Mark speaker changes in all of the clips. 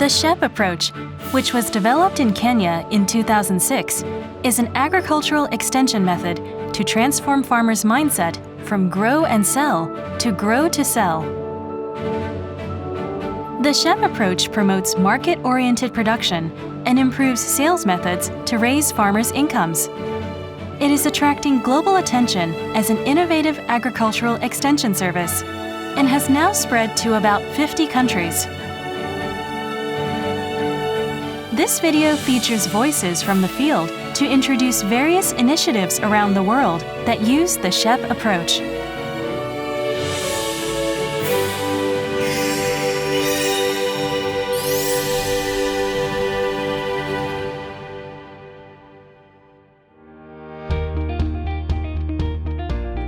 Speaker 1: The SHEP approach, which was developed in Kenya in 2006, is an agricultural extension method to transform farmers' mindset from grow and sell to grow to sell. The SHEP approach promotes market-oriented production and improves sales methods to raise farmers' incomes. It is attracting global attention as an innovative agricultural extension service and has now spread to about 50 countries. This video features voices from the field to introduce various initiatives around the world that use the SHEP approach.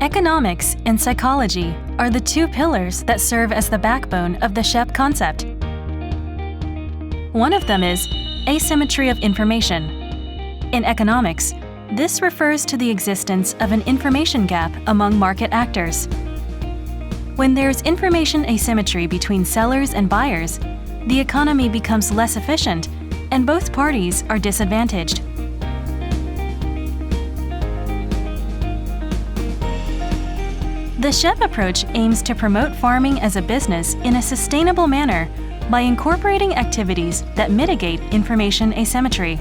Speaker 1: Economics and psychology are the two pillars that serve as the backbone of the SHEP concept. One of them is asymmetry of information. In economics, this refers to the existence of an information gap among market actors. When there's information asymmetry between sellers and buyers, the economy becomes less efficient and both parties are disadvantaged. The SHEP approach aims to promote farming as a business in a sustainable manner by incorporating activities that mitigate information asymmetry.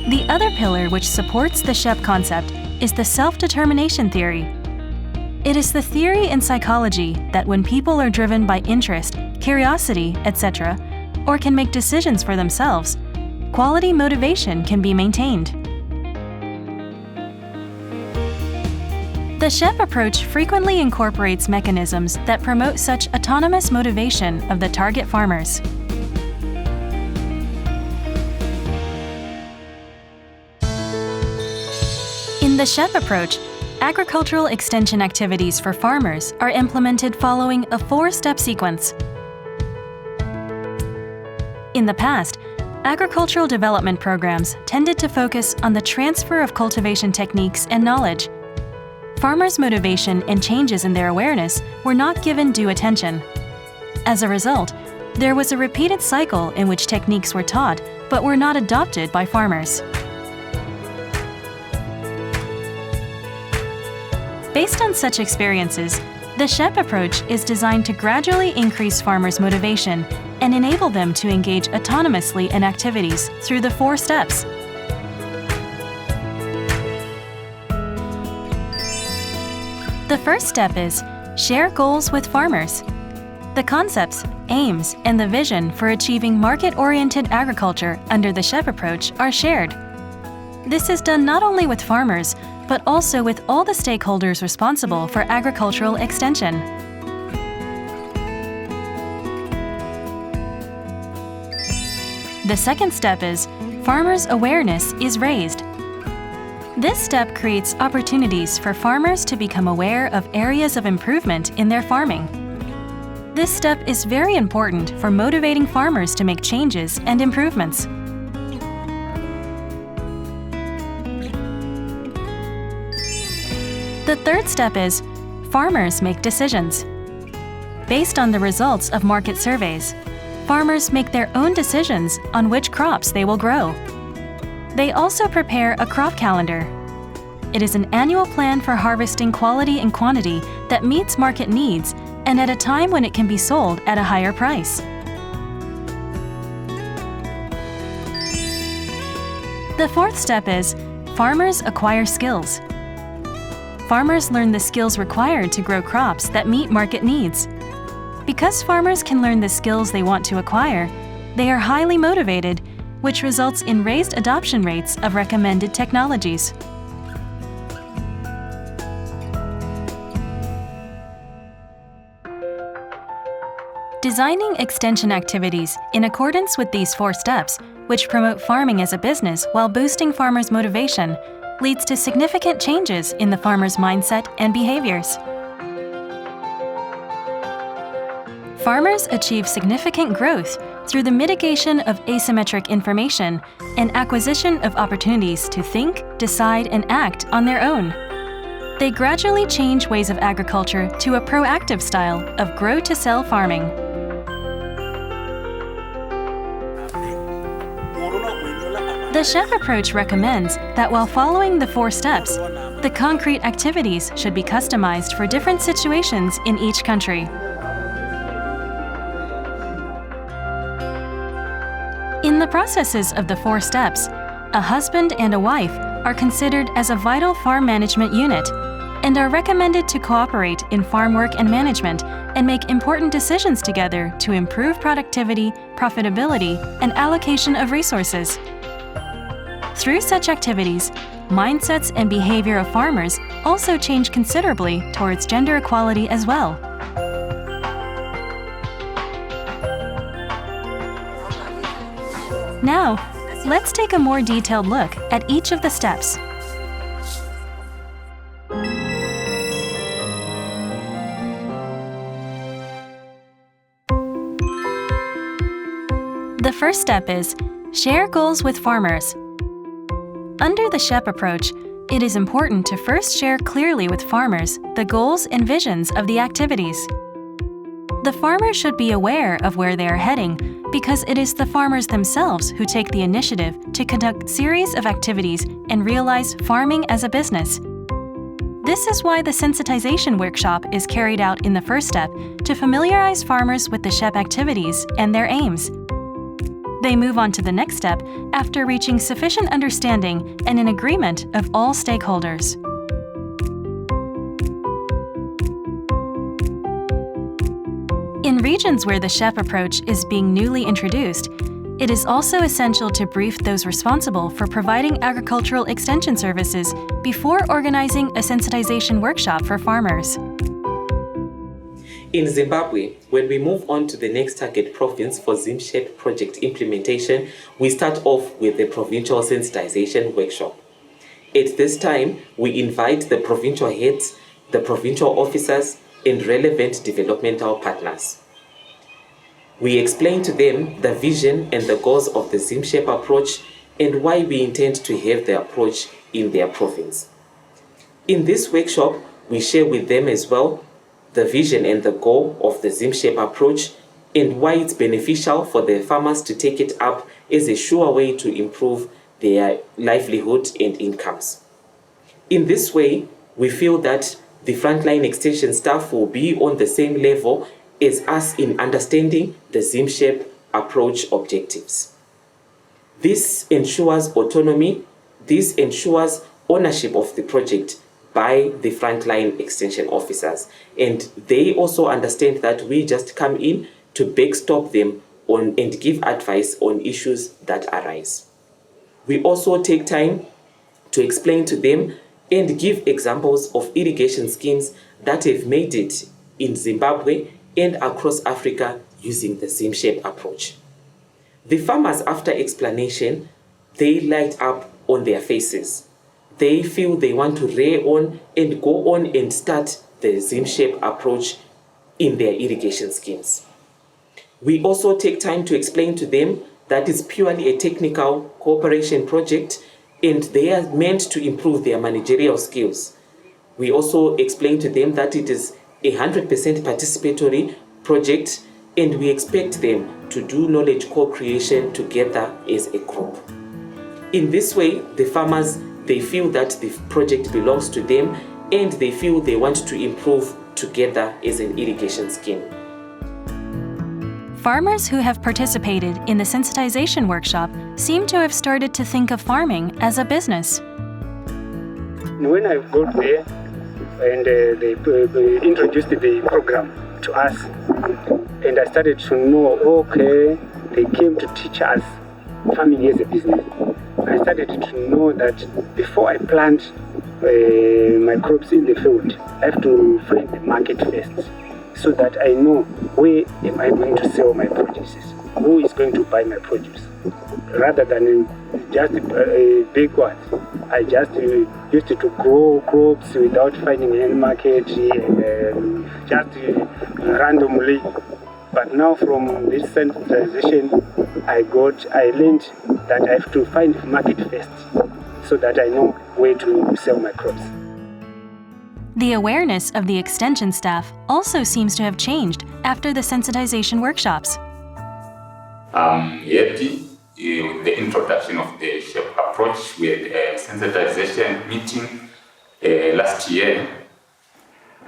Speaker 1: The other pillar which supports the SHEP concept is the self-determination theory. It is the theory in psychology that when people are driven by interest, curiosity, etc., or can make decisions for themselves, quality motivation can be maintained. The SHEP approach frequently incorporates mechanisms that promote such autonomous motivation of the target farmers. In the SHEP approach, agricultural extension activities for farmers are implemented following a four-step sequence. In the past, agricultural development programs tended to focus on the transfer of cultivation techniques and knowledge. Farmers' motivation and changes in their awareness were not given due attention. As a result, there was a repeated cycle in which techniques were taught but were not adopted by farmers. Based on such experiences, the SHEP approach is designed to gradually increase farmers' motivation and enable them to engage autonomously in activities through the four steps. The first step is share goals with farmers. The concepts, aims, and the vision for achieving market-oriented agriculture under the SHEP approach are shared. This is done not only with farmers, but also with all the stakeholders responsible for agricultural extension. The second step is farmers' awareness is raised. This step creates opportunities for farmers to become aware of areas of improvement in their farming. This step is very important for motivating farmers to make changes and improvements. The third step is farmers make decisions. Based on the results of market surveys, farmers make their own decisions on which crops they will grow. They also prepare a crop calendar. It is an annual plan for harvesting quality and quantity that meets market needs and at a time when it can be sold at a higher price. The fourth step is farmers acquire skills. Farmers learn the skills required to grow crops that meet market needs. Because farmers can learn the skills they want to acquire, they are highly motivated, which results in raised adoption rates of recommended technologies. Designing extension activities in accordance with these four steps, which promote farming as a business while boosting farmers' motivation, leads to significant changes in the farmer's mindset and behaviors. Farmers achieve significant growth through the mitigation of asymmetric information and acquisition of opportunities to think, decide, and act on their own. They gradually change ways of agriculture to a proactive style of grow-to-sell farming. The SHEP approach recommends that while following the 4 steps, the concrete activities should be customized for different situations in each country. In the processes of the 4 steps, a husband and a wife are considered as a vital farm management unit and are recommended to cooperate in farm work and management and make important decisions together to improve productivity, profitability, and allocation of resources. Through such activities, mindsets and behavior of farmers also change considerably towards gender equality as well. Now, let's take a more detailed look at each of the steps. The first step is share goals with farmers. Under the SHEP approach, it is important to first share clearly with farmers the goals and visions of the activities. The farmer should be aware of where they are heading because it is the farmers themselves who take the initiative to conduct series of activities and realize farming as a business. This is why the sensitization workshop is carried out in the first step to familiarize farmers with the SHEP activities and their aims. They move on to the next step after reaching sufficient understanding and an agreement of all stakeholders. In regions where the SHEP approach is being newly introduced, it is also essential to brief those responsible for providing agricultural extension services before organizing a sensitization workshop for farmers.
Speaker 2: In Zimbabwe, when we move on to the next target province for SHEP project implementation, we start off with the provincial sensitization workshop. At this time, we invite the provincial heads, the provincial officers, and relevant developmental partners. We explain to them the vision and the goals of the SHEP approach and why we intend to have the approach in their province. In this workshop, we share with them as well the vision and the goal of the SHEP approach and why it's beneficial for the farmers to take it up as a sure way to improve their livelihood and incomes. In this way, we feel that the frontline extension staff will be on the same level as us in understanding the SHEP approach objectives. This ensures autonomy, this ensures ownership of the project by the frontline extension officers. And they also understand that we just come in to backstop them on and give advice on issues that arise. We also take time to explain to them and give examples of irrigation schemes that have made it in Zimbabwe and across Africa using the SHEP approach. The farmers, after explanation, they light up on their faces. They feel they want to rear on and go on and start the SHEP approach in their irrigation schemes. We also take time to explain to them that it's purely a technical cooperation project and they are meant to improve their managerial skills. We also explain to them that it is a 100% participatory project and we expect them to do knowledge co-creation together as a group. In this way, the farmers, they feel that the project belongs to them and they feel they want to improve together as an irrigation scheme.
Speaker 1: Farmers who have participated in the sensitization workshop seem to have started to think of farming as a business.
Speaker 3: When I got there and they introduced the program to us, and I started to know, okay, they came to teach us farming as a business. I started to know that before I plant my crops in the field, I have to find the market first, so that I know where am I going to sell my produce, who is going to buy my produce, rather than just a big one. I just used to grow crops without finding any market, just randomly. But now from this sensitization, I learned that I have to find market first, so that I know where to sell my crops.
Speaker 1: The awareness of the extension staff also seems to have changed after the sensitization workshops.
Speaker 4: I'm happy with the introduction of the SHEP approach. We had a sensitization meeting last year.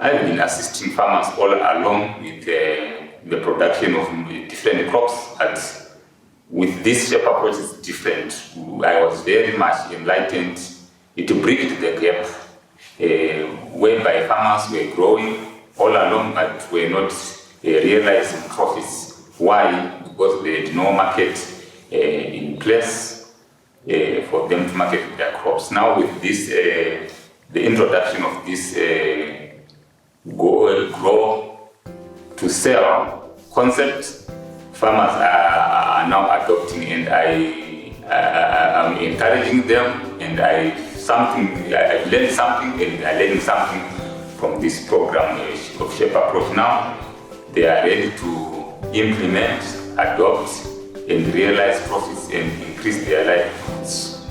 Speaker 4: I've been assisting farmers all along with the production of different crops, but with this SHEP approach it's different. I was very much enlightened. It bridged the gap whereby farmers were growing all along but were not realizing profits. Why? Because they had no market in place for them to market their crops. Now with this, the introduction of this grow to sell concept, farmers are now adopting, and I am encouraging them, and I've learned something, and I'm learning something from this program of SHEP Approach. Now they are ready to implement, adopt, and realize profits and increase their livelihoods.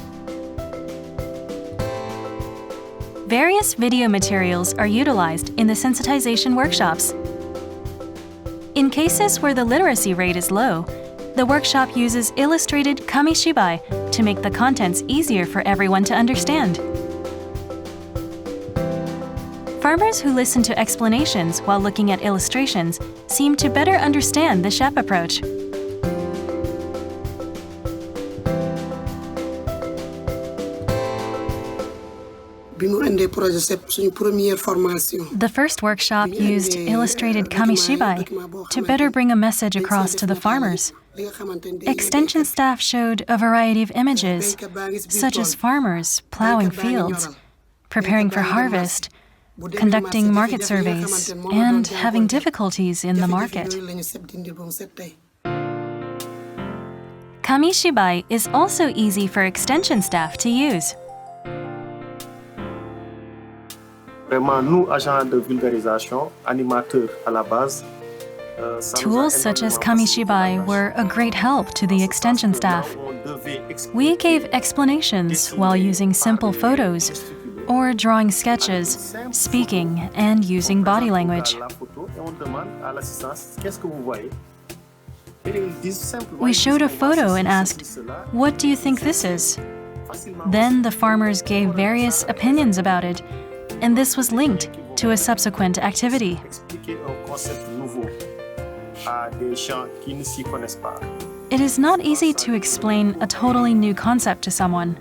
Speaker 1: Various video materials are utilized in the sensitization workshops. In cases where the literacy rate is low, the workshop uses illustrated kamishibai to make the contents easier for everyone to understand. Farmers who listen to explanations while looking at illustrations seem to better understand the SHEP approach. The first workshop used illustrated kamishibai to better bring a message across to the farmers. Extension staff showed a variety of images, such as farmers plowing fields, preparing for harvest, conducting market surveys, and having difficulties in the market. Kamishibai is also easy for extension staff to use. Tools such as kamishibai were a great help to the extension staff. We gave explanations while using simple photos or drawing sketches, speaking, and using body language. We showed a photo and asked, "What do you think this is?" Then the farmers gave various opinions about it, and this was linked to a subsequent activity. It is not easy to explain a totally new concept to someone.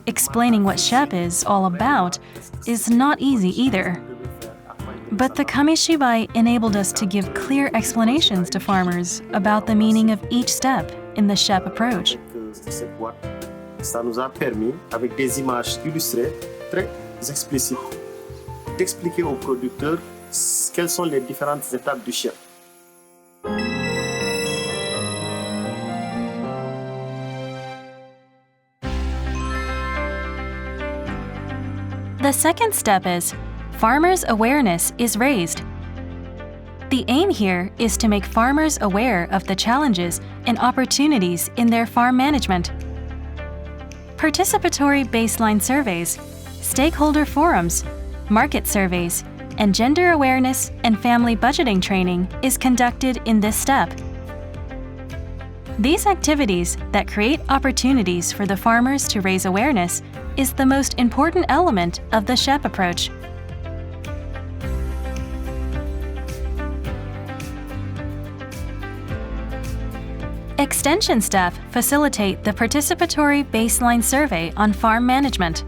Speaker 1: Explaining what SHEP is all about is not easy either. But the kamishibai enabled us to give clear explanations to farmers about the meaning of each step in the SHEP approach.
Speaker 5: Ça nous a permis, avec des images illustrées très explicites, d'expliquer aux producteurs quelles sont les différentes étapes du SHEP.
Speaker 1: The second step is farmers' awareness is raised. The aim here is to make farmers aware of the challenges and opportunities in their farm management. Participatory baseline surveys, stakeholder forums, market surveys, and gender awareness and family budgeting training is conducted in this step. These activities that create opportunities for the farmers to raise awareness is the most important element of the SHEP approach. Extension staff facilitate the participatory baseline survey on farm management.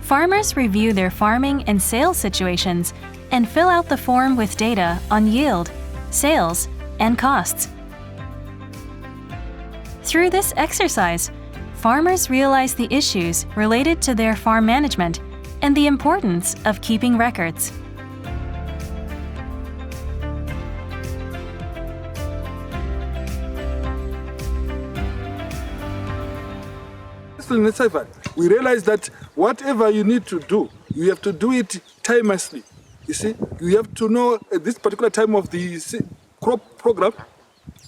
Speaker 1: Farmers review their farming and sales situations and fill out the form with data on yield, sales, and costs. Through this exercise, farmers realize the issues related to their farm management and the importance of keeping records.
Speaker 6: We realize that whatever you need to do, you have to do it timelessly. You see, you have to know at this particular time of the crop program,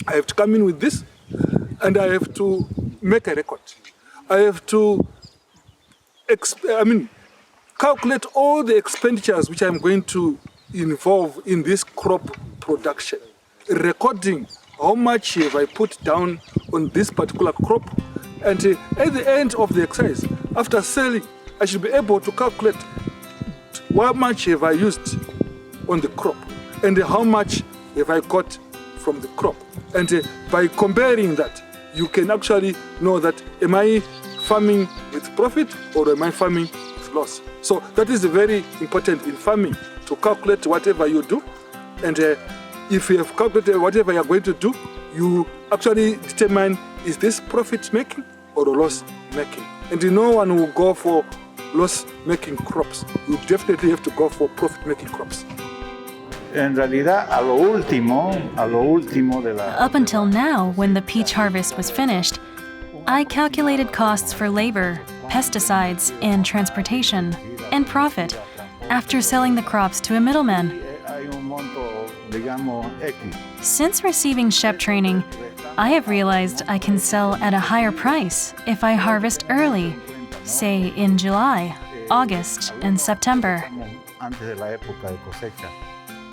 Speaker 6: I have to come in with this, and I have to make a record. I have to calculate all the expenditures which I'm going to involve in this crop production, recording how much have I put down on this particular crop, and at the end of the exercise, after selling, I should be able to calculate how much have I used on the crop and how much have I got from the crop. And by comparing that, you can actually know that am I farming with profit or am I farming with loss. So that is very important in farming, to calculate whatever you do. And if you have calculated whatever you are going to do, you actually determine, is this profit making or loss making? And no one will go for loss making crops. You definitely have to go for profit making crops.
Speaker 7: En realidad, a lo último de la...
Speaker 1: Up until now, when the peach harvest was finished, I calculated costs for labor, pesticides, and transportation, and profit after selling the crops to a middleman.
Speaker 7: Hay un monto, digamos, X.
Speaker 1: Since receiving SHEP training, I have realized I can sell at a higher price if I harvest early, say in July, August, and September.
Speaker 7: Antes de la época de cosecha.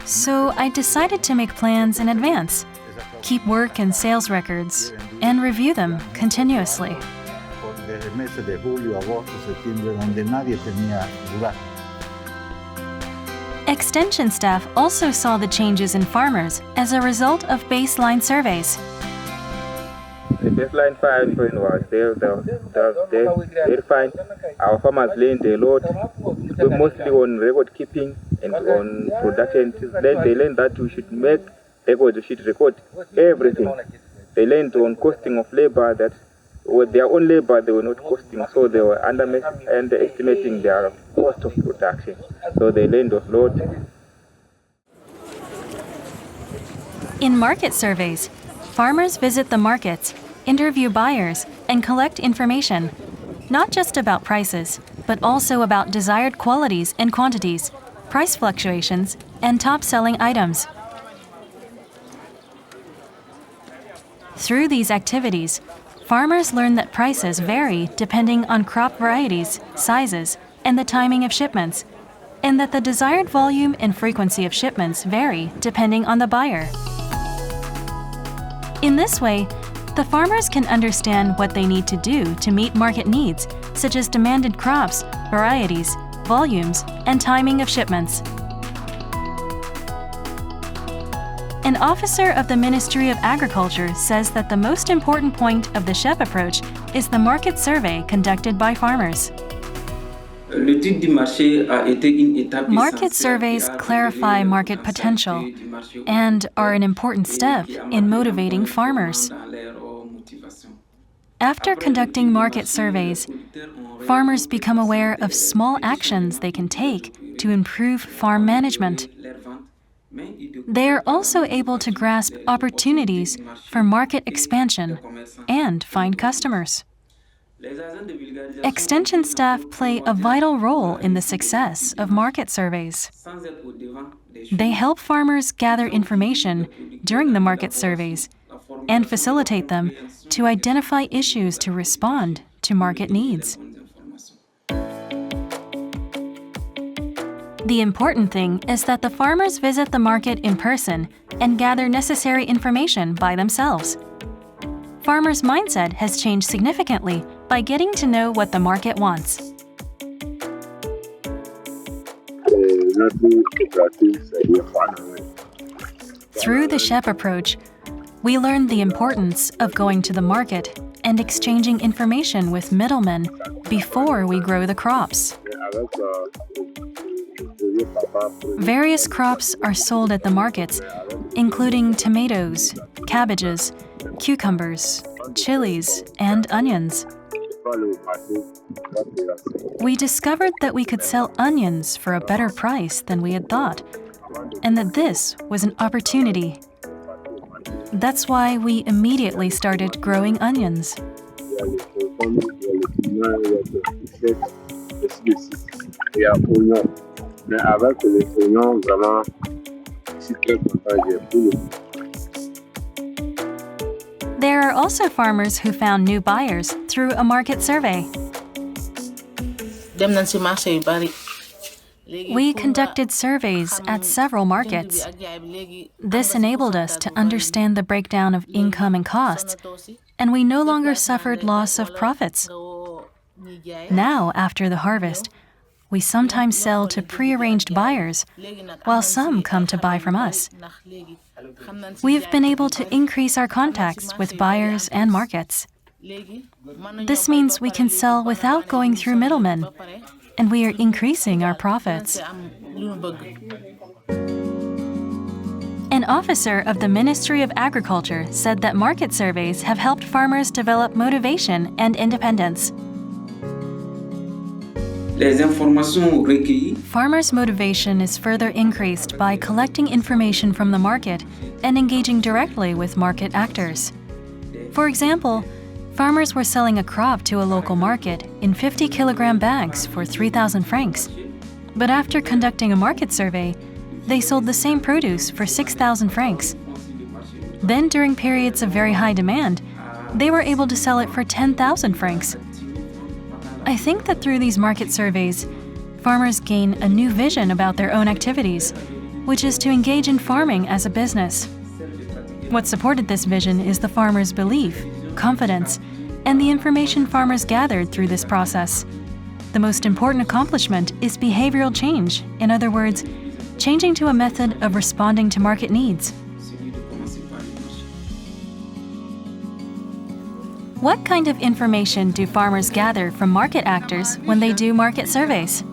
Speaker 1: So I decided to make plans in advance, keep work and sales records, and review them continuously.
Speaker 7: Desde meses de julio, agosto, septiembre, donde nadie tenía lugar.
Speaker 1: Extension staff also saw the changes in farmers as a result of baseline surveys.
Speaker 8: The baseline farming was very fine. Our farmers learned a lot, mostly on record keeping and on production. Then they learned that we should make records, we should record everything. They learned on costing of labor, that with their own labor they were not costing, so they were underestimating their cost of production. So they learned a lot.
Speaker 1: In market surveys, farmers visit the markets, interview buyers, and collect information, not just about prices, but also about desired qualities and quantities, price fluctuations, and top-selling items. Through these activities, farmers learn that prices vary depending on crop varieties, sizes, and the timing of shipments, and that the desired volume and frequency of shipments vary depending on the buyer. In this way, the farmers can understand what they need to do to meet market needs, such as demanded crops, varieties, volumes, and timing of shipments. An officer of the Ministry of Agriculture says that the most important point of the SHEP approach is the market survey conducted by farmers. Market surveys clarify market potential and are an important step in motivating farmers. After conducting market surveys, farmers become aware of small actions they can take to improve farm management. They are also able to grasp opportunities for market expansion and find customers. Extension staff play a vital role in the success of market surveys. They help farmers gather information during the market surveys and facilitate them to identify issues to respond to market needs. The important thing is that the farmers visit the market in person and gather necessary information by themselves. Farmers' mindset has changed significantly by getting to know what the market wants. Through the SHEP approach, we learned the importance of going to the market and exchanging information with middlemen before we grow the crops. Various crops are sold at the markets, including tomatoes, cabbages, cucumbers, chilies, and onions. We discovered that we could sell onions for a better price than we had thought, and that this was an opportunity. That's why we immediately started growing onions. There are also farmers who found new buyers through a market survey.
Speaker 9: Dem nañ ci marché yu bari
Speaker 1: We conducted surveys at several markets. This enabled us to understand the breakdown of income and costs, and we no longer suffered loss of profits. Now, after the harvest, we sometimes sell to pre-arranged buyers, while some come to buy from us. We've been able to increase our contacts with buyers and markets. This means we can sell without going through middlemen, and we are increasing our profits. An officer of the Ministry of Agriculture said that market surveys have helped farmers develop motivation and independence. Farmers' motivation is further increased by collecting information from the market and engaging directly with market actors. For example, farmers were selling a crop to a local market in 50-kilogram bags for 3,000 francs. But after conducting a market survey, they sold the same produce for 6,000 francs. Then, during periods of very high demand, they were able to sell it for 10,000 francs. I think that through these market surveys, farmers gain a new vision about their own activities, which is to engage in farming as a business. What supported this vision is the farmers' belief, confidence, and the information farmers gathered through this process. The most important accomplishment is behavioral change, in other words, changing to a method of responding to market needs. What kind of information do farmers gather from market actors when they do market surveys?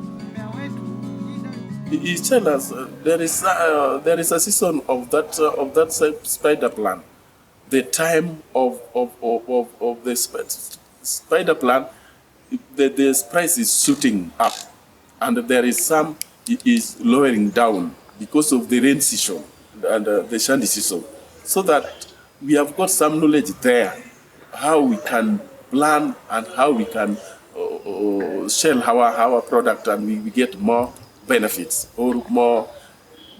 Speaker 9: He tells us there is a season of that spider plant. The time of the spider plant, the price is shooting up, and there is some is lowering down because of the rain season and the shandy season. So that we have got some knowledge there, how we can plan and how we can sell our product, and we get more benefits or more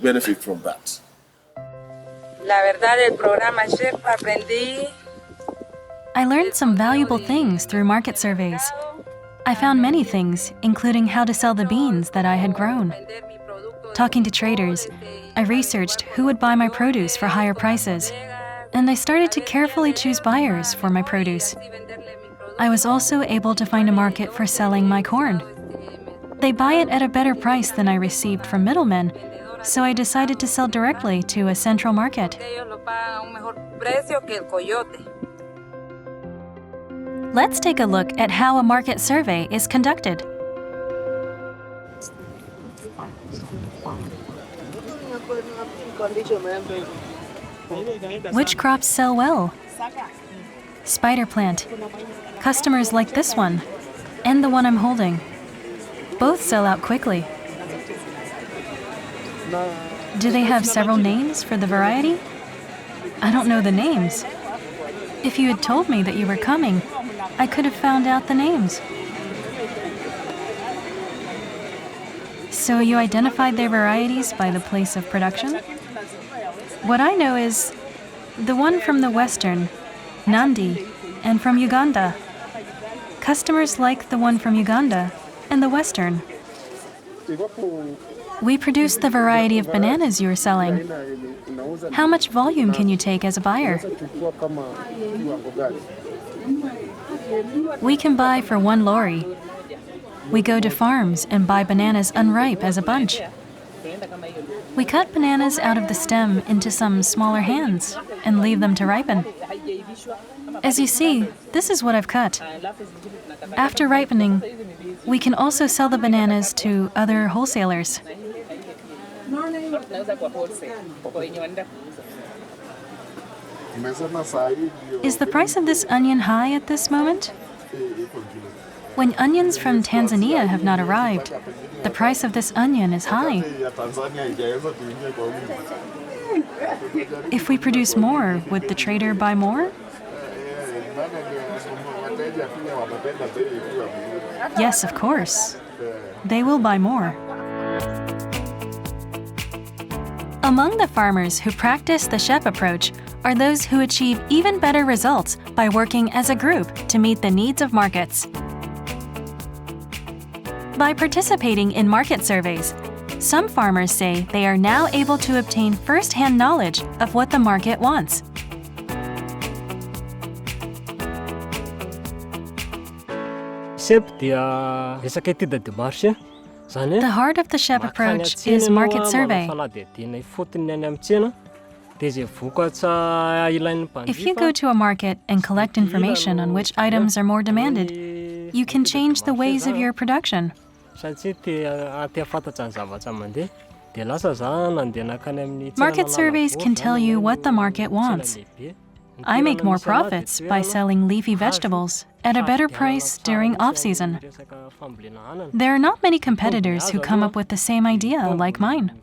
Speaker 9: benefit from that.
Speaker 1: I learned some valuable things through market surveys. I found many things, including how to sell the beans that I had grown. Talking to traders, I researched who would buy my produce for higher prices, and I started to carefully choose buyers for my produce. I was also able to find a market for selling my corn. They buy it at a better price than I received from middlemen, so I decided to sell directly to a central market. Let's take a look at how a market survey is conducted. Which crops sell well? Spider plant. Customers like this one, and the one I'm holding. Both sell out quickly. Do they have several names for the variety? I don't know the names. If you had told me that you were coming, I could have found out the names. So you identified their varieties by the place of production? What I know is the one from the Western, Nandi, and from Uganda. Customers like the one from Uganda and the Western. We produce the variety of bananas you are selling. How much volume can you take as a buyer? We can buy for 1 lorry. We go to farms and buy bananas unripe as a bunch. We cut bananas out of the stem into some smaller hands and leave them to ripen. As you see, this is what I've cut. After ripening, we can also sell the bananas to other wholesalers. Is the price of this onion high at this moment? When onions from Tanzania have not arrived, the price of this onion is high. If we produce more, would the trader buy more? Yes, of course. They will buy more. Among the farmers who practice the SHEP approach are those who achieve even better results by working as a group to meet the needs of markets. By participating in market surveys, Some farmers say they are now able to obtain first-hand knowledge of what the market wants.
Speaker 10: The
Speaker 1: heart of the SHEP approach is market survey. If you go to a market and collect information on which items are more demanded, you can change the ways of your production. Market surveys can tell you what the market wants. I make more profits by selling leafy vegetables at a better price during off-season. There are not many competitors who come up with the same idea like mine.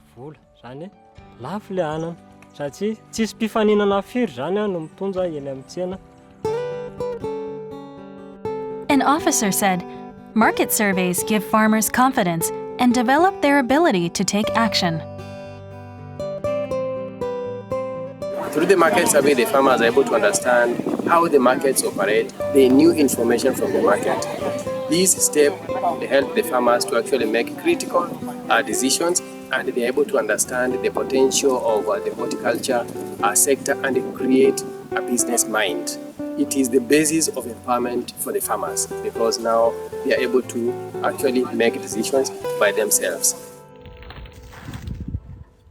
Speaker 1: An officer said, market surveys give farmers confidence and develop their ability to take action.
Speaker 11: Through the market survey, the farmers are able to understand how the markets operate, the new information from the market. These steps help the farmers to actually make critical decisions, and they are able to understand the potential of the horticulture sector and create a business mind. It is the basis of empowerment for the farmers because now they are able to actually make decisions by themselves.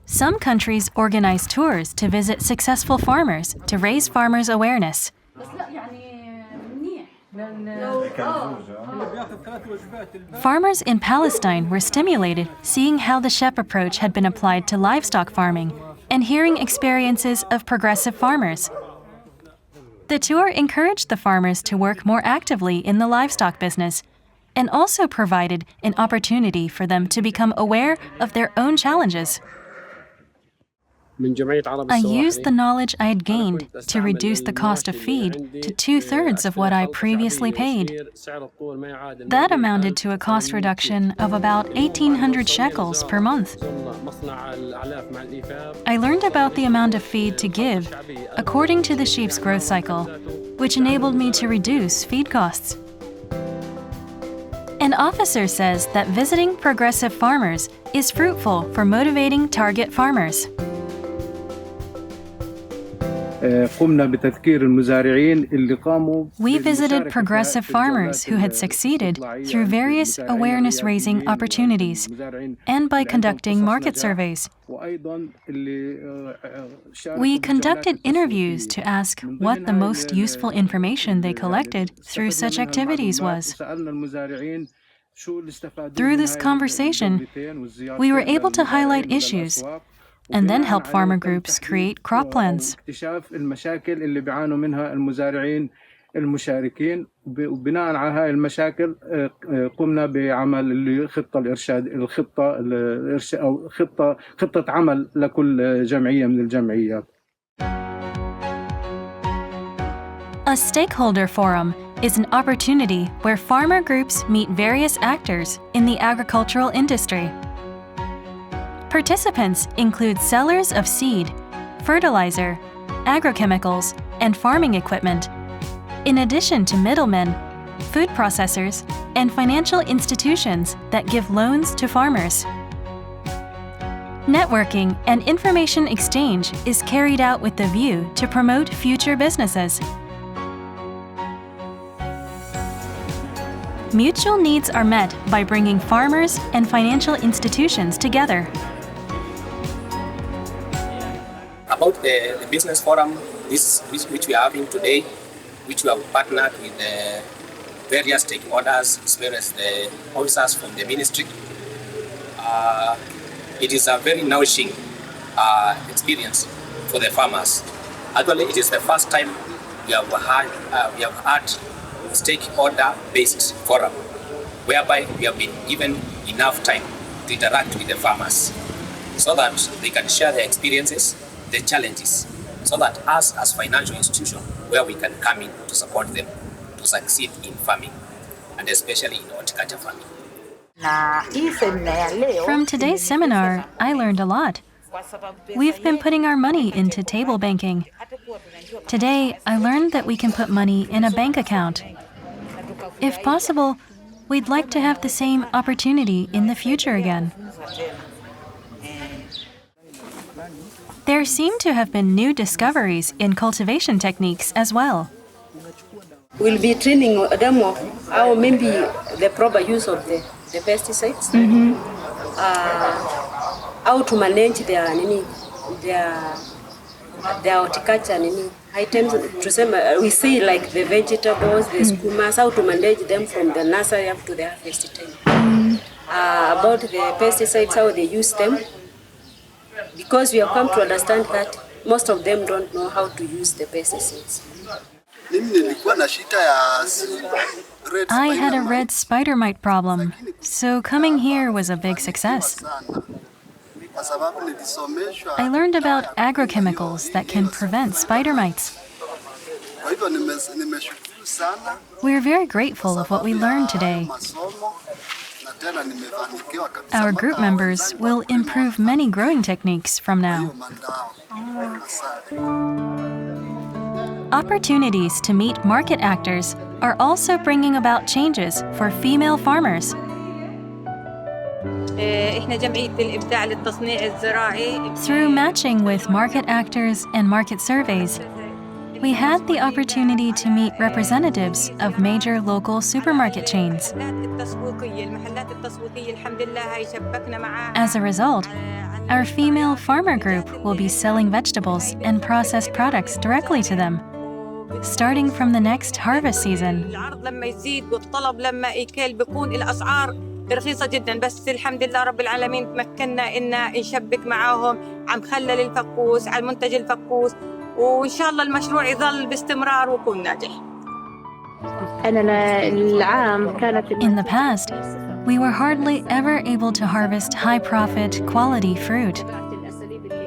Speaker 1: Some countries organize tours to visit successful farmers to raise farmers' awareness. Farmers in Palestine were stimulated seeing how the SHEP approach had been applied to livestock farming and hearing experiences of progressive farmers. The tour encouraged the farmers to work more actively in the livestock business and also provided an opportunity for them to become aware of their own challenges. I used the knowledge I had gained to reduce the cost of feed to 2/3 of what I previously paid. That amounted to a cost reduction of about 1,800 shekels per month. I learned about the amount of feed to give according to the sheep's growth cycle, which enabled me to reduce feed costs. An officer says that visiting progressive farmers is fruitful for motivating target farmers. We visited progressive farmers who had succeeded through various awareness-raising opportunities and by conducting market surveys. We conducted interviews to ask what the most useful information they collected through such activities was. Through this conversation, we were able to highlight issues and then help farmer groups create crop plans.
Speaker 3: وبناء على هاي المشاكل قمنا بعمل خطة عمل لكل جمعية من الجمعيات.
Speaker 1: A stakeholder forum is an opportunity where farmer groups meet various actors in the agricultural industry. Participants include sellers of seed, fertilizer, agrochemicals, and farming equipment, in addition to middlemen, food processors, and financial institutions that give loans to farmers. Networking and information exchange is carried out with the view to promote future businesses. Mutual needs are met by bringing farmers and financial institutions together.
Speaker 11: About the business forum, which we are having today, which we have partnered with the various stakeholders, as well as the officers from the ministry. It is a very nourishing experience for the farmers. Actually, it is the first time we have had a stakeholder-based forum, whereby we have been given enough time to interact with the farmers, so that they can share their experiences, the challenges, so that us as financial institution, where we can come in to support them to succeed in farming, and especially in horticulture farming.
Speaker 1: From today's seminar, I learned a lot. We've been putting our money into table banking. Today, I learned that we can put money in a bank account. If possible, we'd like to have the same opportunity in the future again. There seem to have been new discoveries in cultivation techniques as well.
Speaker 10: We'll be training them how maybe the proper use of the pesticides, how to manage their horticulture items. We say like the vegetables, the squamas, how to manage them from the nursery up to the harvest time. About the pesticides, how they use them, because we have come to understand that most of them don't know how to use the pesticides.
Speaker 1: I had a red spider mite problem, so coming here was a big success. I learned about agrochemicals that can prevent spider mites. We're very grateful of what we learned today. Our group members will improve many growing techniques from now. Opportunities to meet market actors are also bringing about changes for female farmers. Through matching with market actors and market surveys, we had the opportunity to meet representatives of major local supermarket chains. As a result, our female farmer group will be selling vegetables and processed products directly to them, starting from the next harvest season.
Speaker 12: رخيصة جدا، بس الحمد لله رب العالمين تمكنا إن نشبك معاهم على مخلل الفكوس، على منتج الفكوس، وإن شاء الله المشروع يظل باستمرار ويكون ناجح.
Speaker 1: In the past, we were hardly ever able to harvest high-profit, quality fruit.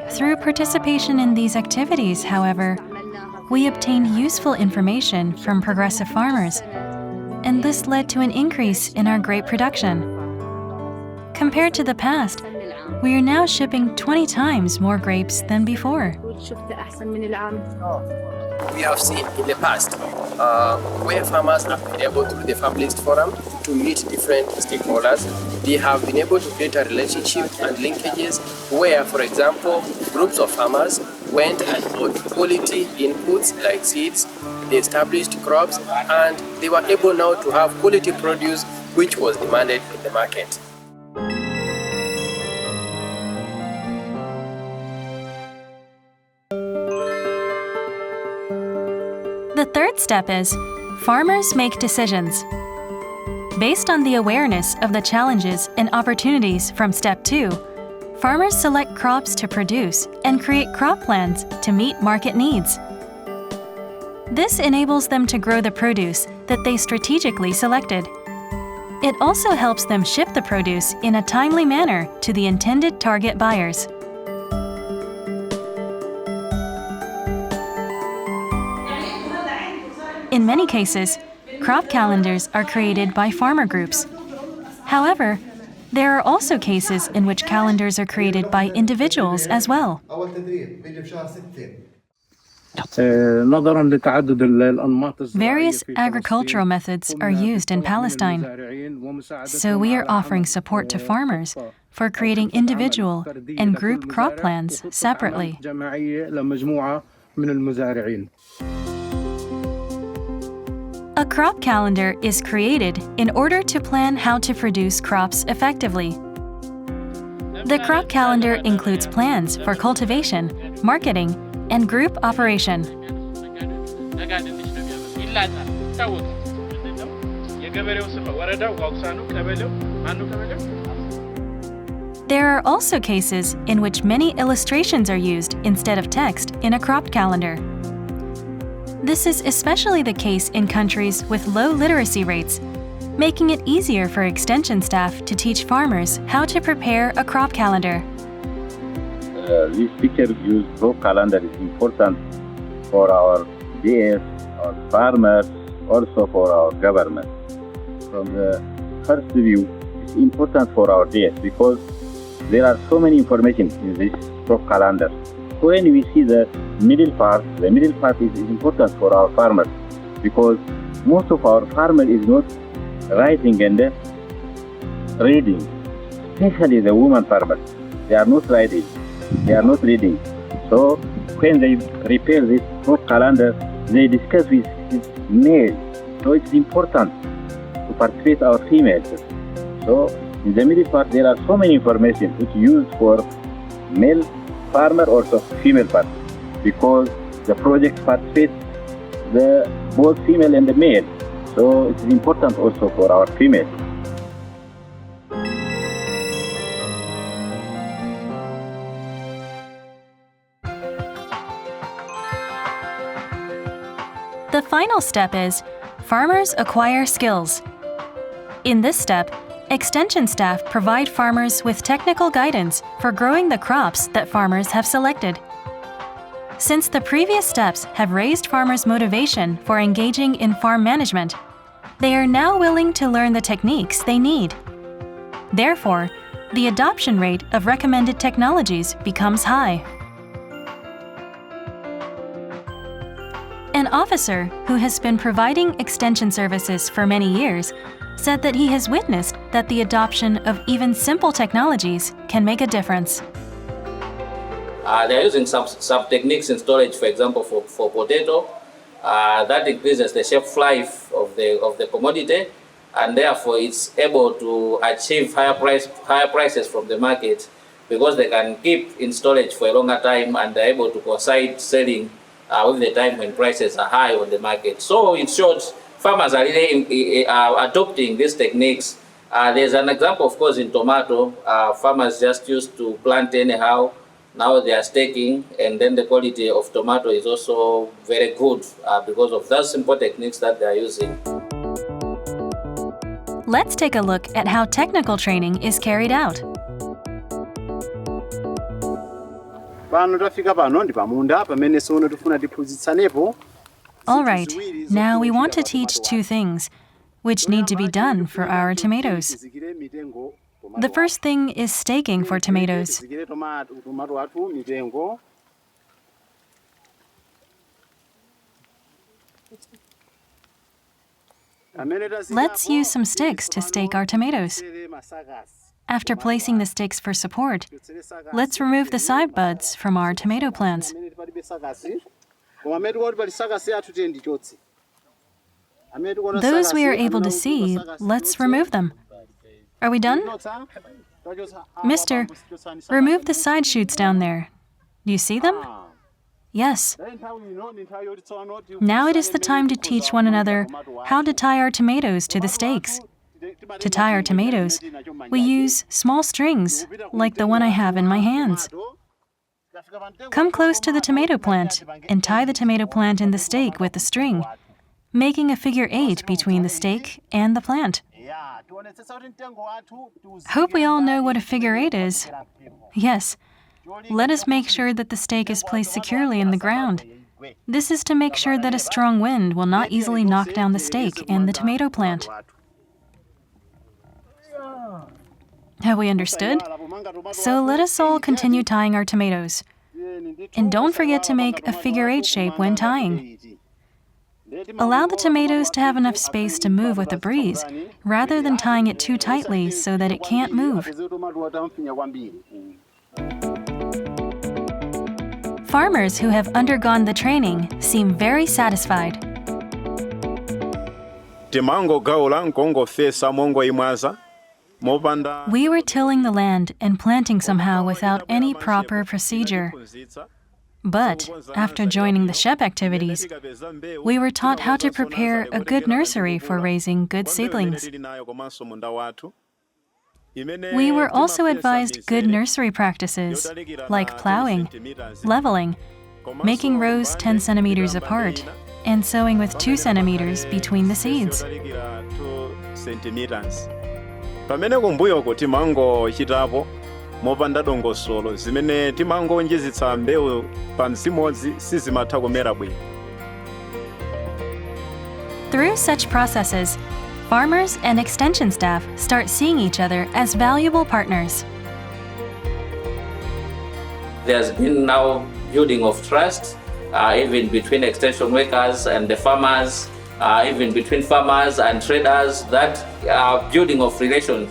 Speaker 1: Through participation in these activities, however, we obtained useful information from progressive farmers, and this led to an increase in our grape production. Compared to the past, we are now shipping 20 times more grapes than before.
Speaker 13: We have seen in the past where farmers have been able to do the farm list forum to meet different stakeholders. They have been able to create a relationship and linkages where, for example, groups of farmers went and bought quality inputs like seeds, they established crops, and they were able now to have quality produce which was demanded in the market.
Speaker 1: The third step is, farmers make decisions. Based on the awareness of the challenges and opportunities from Step 2, farmers select crops to produce and create crop plans to meet market needs. This enables them to grow the produce that they strategically selected. It also helps them ship the produce in a timely manner to the intended target buyers. In many cases, crop calendars are created by farmer groups. However, there are also cases in which calendars are created by individuals as well. Various agricultural methods are used in Palestine, so we are offering support to farmers for creating individual and group crop plans separately. A crop calendar is created in order to plan how to produce crops effectively. The crop calendar includes plans for cultivation, marketing, and group operation. There are also cases in which many illustrations are used instead of text in a crop calendar. This is especially the case in countries with low literacy rates, making it easier for extension staff to teach farmers how to prepare a crop calendar.
Speaker 14: This picture-used crop calendar is important for our DS, our farmers, also for our government. From the first view, it's important for our DS because there are so many information in this crop calendar. When we see the middle part is important for our farmers because most of our farmers is not writing and reading, especially the women farmers. They are not writing. they are not reading. So when they prepare this crop calendar, they discuss with male. So it's important to participate our females. So in the middle part, there are so many information which used for male farmer or female farmer, because the project participates the both female and the male. So it's important also for our females.
Speaker 1: The final step is farmers acquire skills. In this step, Extension staff provide farmers with technical guidance for growing the crops that farmers have selected. Since the previous steps have raised farmers' motivation for engaging in farm management, they are now willing to learn the techniques they need. Therefore, the adoption rate of recommended technologies becomes high. An officer who has been providing extension services for many years said that he has witnessed that the adoption of even simple technologies can make a difference.
Speaker 15: They're using some techniques in storage, for example, for potato. That increases the shelf life of the commodity, and therefore it's able to achieve higher prices from the market, because they can keep in storage for a longer time and they're able to coincide selling with the time when prices are high on the market. So in short, farmers are really adopting these techniques. There's an example, of course, in tomato. Farmers just used to plant anyhow. Now they are staking, and then the quality of tomato is also very good because of those simple techniques that they are using.
Speaker 1: Let's take a look at how technical training is carried out. All right, now we want to teach two things which need to be done for our tomatoes. The first thing is staking for tomatoes. Let's use some sticks to stake our tomatoes. After placing the sticks for support, let's remove the side buds from our tomato plants. Those we are able to see, let's remove them. Are we done? Mister, remove the side shoots down there. Do you see them? Yes. Now it is the time to teach one another how to tie our tomatoes to the stakes. To tie our tomatoes, we use small strings, like the one I have in my hands. Come close to the tomato plant and tie the tomato plant in the stake with the string, making a figure 8 between the stake and the plant. Hope we all know what a figure 8 is. Yes. Let us make sure that the stake is placed securely in the ground. This is to make sure that a strong wind will not easily knock down the stake and the tomato plant. Have we understood? So let us all continue tying our tomatoes. And don't forget to make a figure 8 shape when tying. Allow the tomatoes to have enough space to move with the breeze, rather than tying it too tightly so that it can't move. Farmers who have undergone the training seem very satisfied. We were tilling the land and planting somehow without any proper procedure. But after joining the SHEP activities, we were taught how to prepare a good nursery for raising good seedlings. We were also advised good nursery practices, like plowing, leveling, making rows 10 centimeters apart, and sowing with 2 centimeters between the seeds.
Speaker 16: Pamene kumbuyo timango chitapo mopanda dongosolo zimene timangonjezitsa mbewu pamzimodzi sizimatha kumera bwino.
Speaker 1: Through such processes, farmers and extension staff start seeing each other as valuable partners.
Speaker 15: There's been now building of trust, even between extension workers and the farmers, even between farmers and traders, that building of relations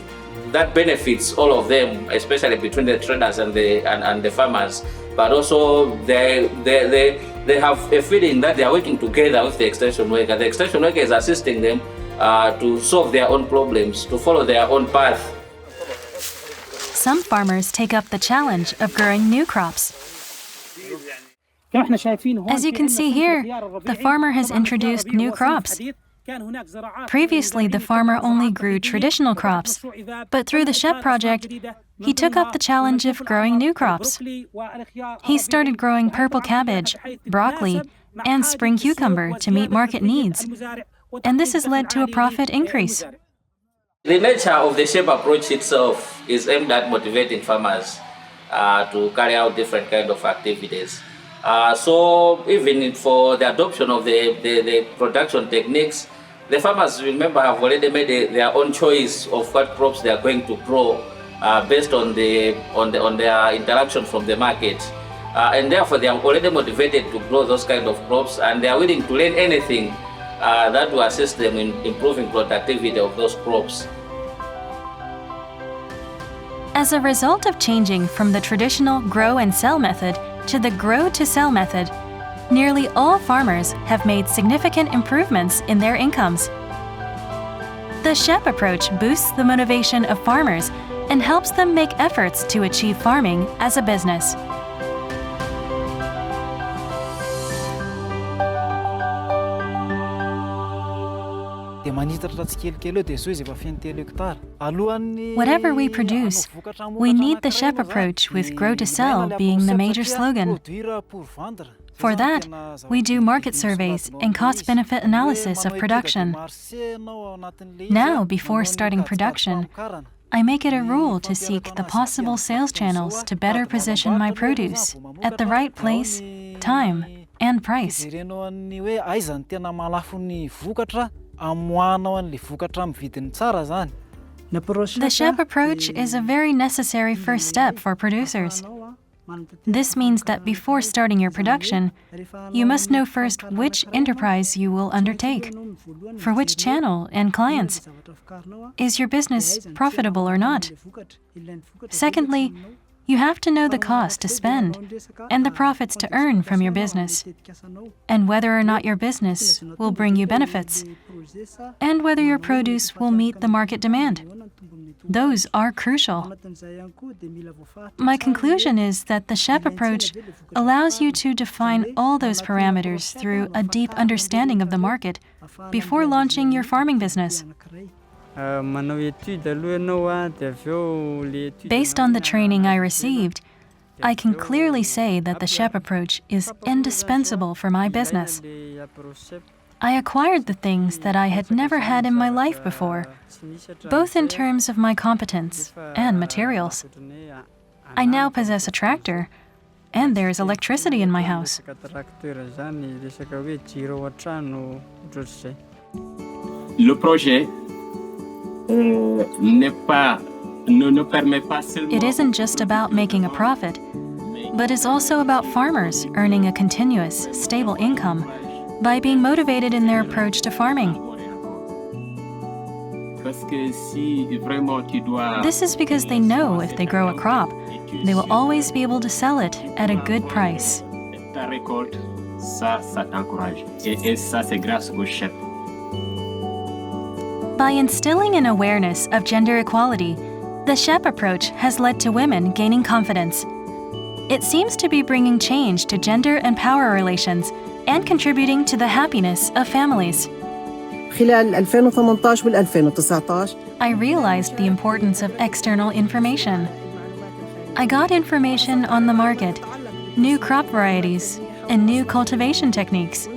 Speaker 15: that benefits all of them, especially between the traders and the farmers. But also they have a feeling that they are working together with the extension worker. The extension worker is assisting them to solve their own problems, to follow their own path.
Speaker 1: Some farmers take up the challenge of growing new crops. As you can see here, the farmer has introduced new crops. Previously, the farmer only grew traditional crops, but through the SHEP project, he took up the challenge of growing new crops. He started growing purple cabbage, broccoli, and spring cucumber to meet market needs, and this has led to a profit increase.
Speaker 15: The nature of the SHEP approach itself is aimed at motivating farmers to carry out different kinds of activities. So even for the adoption of the production techniques, the farmers, remember, have already made their own choice of what crops they are going to grow based on their interaction from the market. And therefore, they are already motivated to grow those kind of crops, and they are willing to learn anything that will assist them in improving productivity of those crops.
Speaker 1: As a result of changing from the traditional grow and sell method to the grow to sell method, nearly all farmers have made significant improvements in their incomes. The SHEP approach boosts the motivation of farmers and helps them make efforts to achieve farming as a business. Whatever we produce, we need the SHEP approach, with grow to sell being the major slogan. For that, we do market surveys and cost-benefit analysis of production. Now, before starting production, I make it a rule to seek the possible sales channels to better position my produce at the right place, time, and price. The SHEP approach is a very necessary first step for producers. This means that before starting your production, you must know first which enterprise you will undertake, for which channel and clients. Is your business profitable or not? Secondly, you have to know the cost to spend and the profits to earn from your business, and whether or not your business will bring you benefits, and whether your produce will meet the market demand. Those are crucial. My conclusion is that the SHEP approach allows you to define all those parameters through a deep understanding of the market before launching your farming business. Based on the training I received, I can clearly say that the SHEP approach is indispensable for my business. I acquired the things that I had never had in my life before, both in terms of my competence and materials. I now possess a tractor, and there is electricity in my house.
Speaker 17: Le projet
Speaker 1: It isn't just about making a profit, but is also about farmers earning a continuous, stable income by being motivated in their approach to farming. This is because they know if they grow a crop, they will always be able to sell it at a good price. By instilling an awareness of gender equality, the SHEP approach has led to women gaining confidence. It seems to be bringing change to gender and power relations and contributing to the happiness of families. I realized the importance of external information. I got information on the market, new crop varieties, and new cultivation techniques.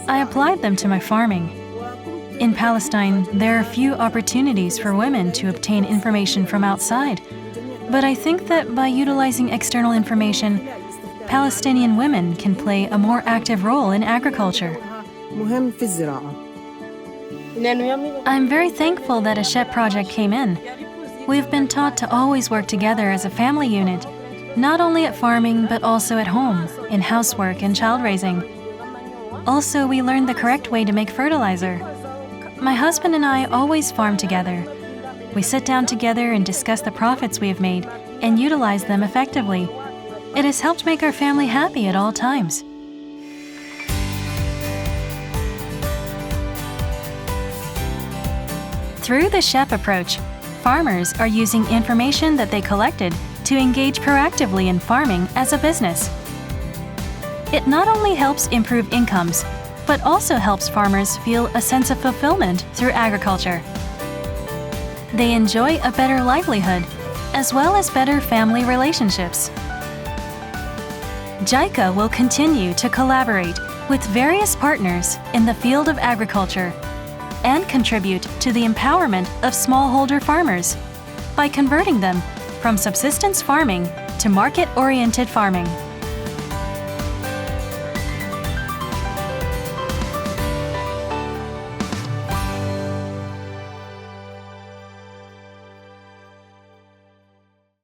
Speaker 1: I applied them to my farming. In Palestine, there are few opportunities for women to obtain information from outside, but I think that by utilizing external information, Palestinian women can play a more active role in agriculture. I'm very thankful that a SHEP project came in. We've been taught to always work together as a family unit, not only at farming but also at home, in housework and child raising. Also, we learned the correct way to make fertilizer. My husband and I always farm together. We sit down together and discuss the profits we have made and utilize them effectively. It has helped make our family happy at all times. Through the SHEP approach, farmers are using information that they collected to engage proactively in farming as a business. It not only helps improve incomes, but also helps farmers feel a sense of fulfillment through agriculture. They enjoy a better livelihood, as well as better family relationships. JICA will continue to collaborate with various partners in the field of agriculture and contribute to the empowerment of smallholder farmers by converting them from subsistence farming to market-oriented farming.